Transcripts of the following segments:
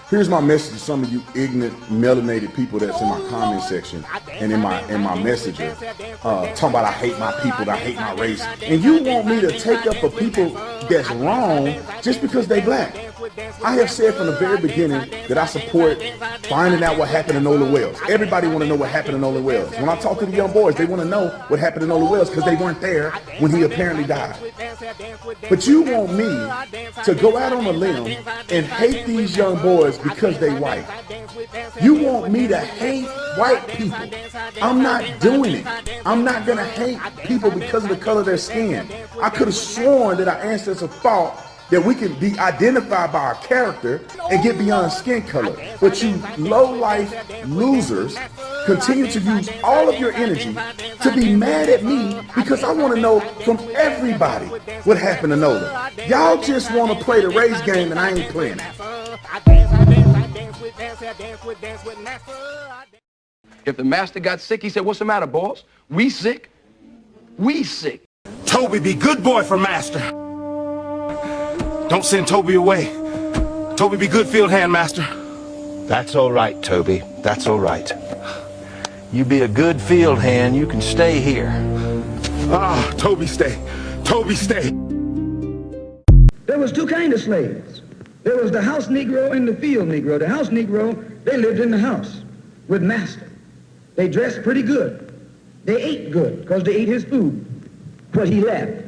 Here's my message to some of you ignorant, melanated people that's in my comment section and in my messenger, talking about I hate my people, I hate my race, and you want me to take up for people that's wrong just because they black. I have said from the very beginning that I support finding out what happened to Nolan Wells. Everybody want to know what happened to Nolan Wells. When I talk to the young boys, they want to know what happened to Nolan Wells because they weren't there when he apparently died. But you want me to go out on a limb and hate these young boys because they white. You want me to hate white people. I'm not doing it. I'm not going to hate people because of the color of their skin. I could have sworn that our ancestors thought that we can be identified by our character and get beyond skin color. But you low-life losers continue to use all of your energy to be mad at me because I want to know from everybody what happened to Nolan. Y'all just want to play the race game and I ain't playing it. If the master got sick, he said, "What's the matter, boss? We sick? We sick." Toby be good boy for master. Don't send Toby away. Toby be good field hand, master. That's all right, Toby. That's all right. You be a good field hand, you can stay here. Ah, Toby stay. Toby stay. There was two kinds of slaves. There was the house Negro and the field Negro. The house Negro, they lived in the house with master. They dressed pretty good. They ate good because they ate his food, what he left.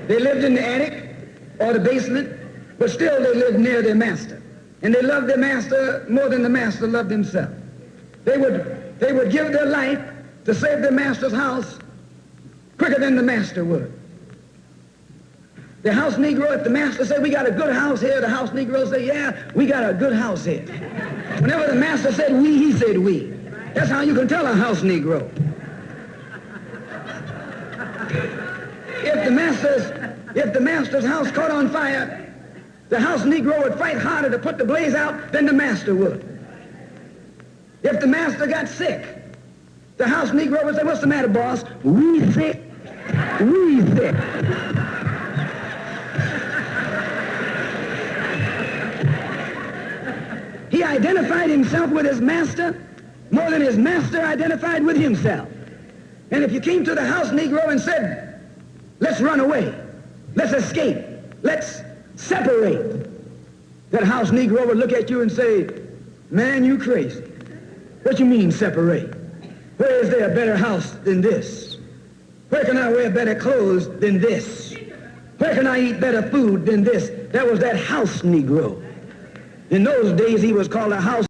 They lived in the attic or the basement, but still they lived near their master. And they loved their master more than the master loved himself. They would give their life to save their master's house quicker than the master would. The house Negro, if the master said, "We got a good house here," the house Negro said, "Yeah, we got a good house here." Whenever the master said "we," he said "we." That's how you can tell a house Negro. If the master's house caught on fire, the house Negro would fight harder to put the blaze out than the master would. If the master got sick, the house Negro would say, "What's the matter, boss? We sick? We sick." He identified himself with his master more than his master identified with himself. And if you came to the house Negro and said, "Let's run away, let's escape, let's separate," that house Negro would look at you and say, "Man, you crazy. What you mean separate? Where is there a better house than this? Where can I wear better clothes than this? Where can I eat better food than this?" That was that house Negro. In those days, he was called a house,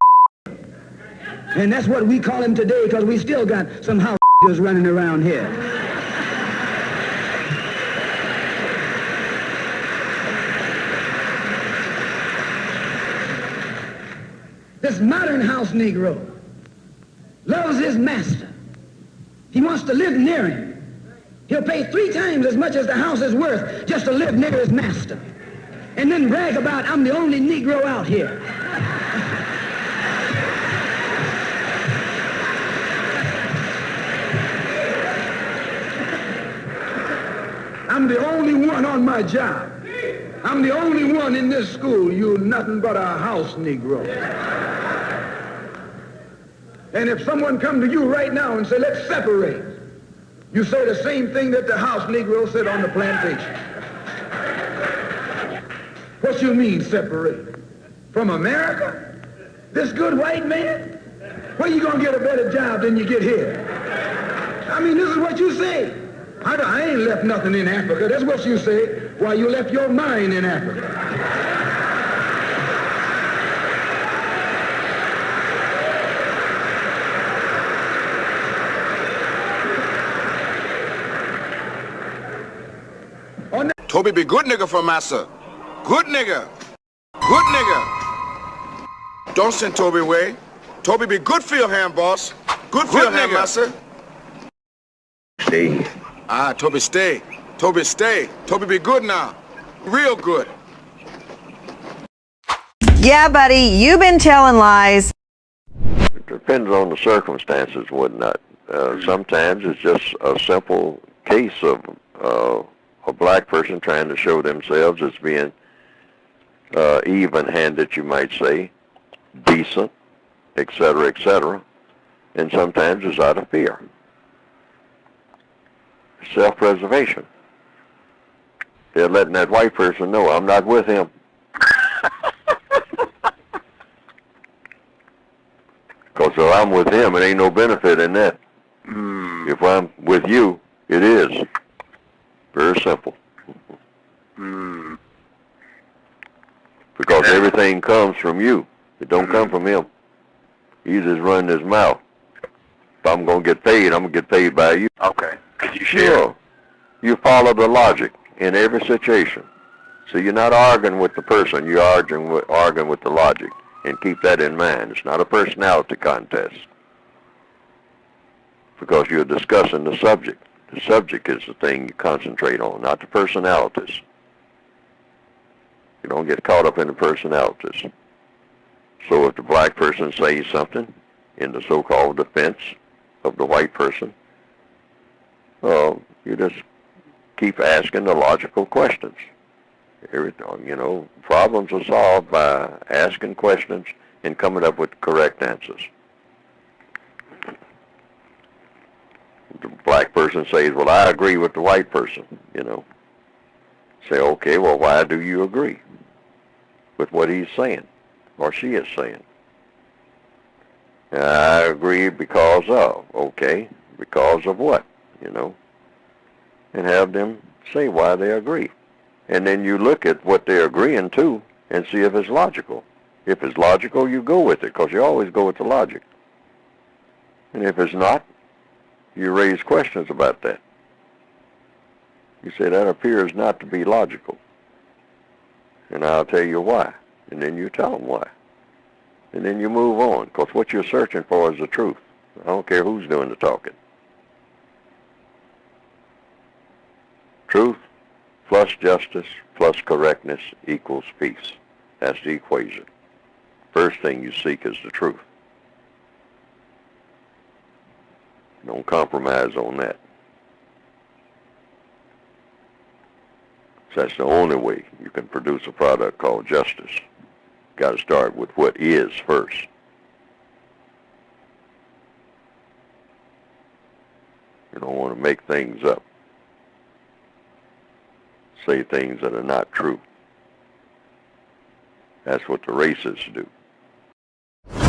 and that's what we call him today because we still got some house running around here. This modern house Negro loves his master. He wants to live near him. He'll pay 3 times as much as the house is worth just to live near his master. And then brag about, "I'm the only Negro out here." "I'm the only one on my job. I'm the only one in this school. You're nothing but a house Negro." And if someone come to you right now and say, "Let's separate," you say the same thing that the house Negro said on the plantation. What you mean separate? From America? This good white man? Where you gonna get a better job than you get here? I mean, this is what you say. I ain't left nothing in Africa. That's what you say. Why, you left your mind in Africa. Toby be good nigga for Massa. Good nigga. Good nigga. Don't send Toby away. Toby be good field hand, boss. Good field hand, Massa. Stay. Ah, Toby stay. Toby stay. Toby be good now. Real good. Yeah, buddy, you've been telling lies. It depends on the circumstances and whatnot. Sometimes it's just a simple case of a black person trying to show themselves as being even-handed, you might say, decent, etc., and sometimes it's out of fear. Self-preservation. They're letting that white person know, I'm not with him. Because if I'm with him, it ain't no benefit in that. If I'm with you, it is. Very simple. Because everything comes from you. It don't come from him. He's just running his mouth. If I'm going to get paid, I'm going to get paid by you. Okay. Could you share? Sure. You follow the logic in every situation. So you're not arguing with the person, you're arguing with the logic. And keep that in mind. It's not a personality contest. Because you're discussing the subject. The subject is the thing you concentrate on, not the personalities. You don't get caught up in the personalities. So if the black person says something in the so-called defense of the white person, well, you just keep asking the logical questions. Problems are solved by asking questions and coming up with correct answers. The black person says, well, I agree with the white person, Say, okay, well, why do you agree with what he's saying or she is saying? I agree because of, okay, because of what, and have them say why they agree. And then you look at what they're agreeing to and see if it's logical. If it's logical, you go with it, because you always go with the logic. And if it's not, you raise questions about that. You say, that appears not to be logical. And I'll tell you why. And then you tell them why. And then you move on, because what you're searching for is the truth. I don't care who's doing the talking. Truth plus justice plus correctness equals peace. That's the equation. First thing you seek is the truth. Don't compromise on that. So that's the only way you can produce a product called justice. Got to start with what is first. You don't want to make things up. Say things that are not true. That's what the racists do.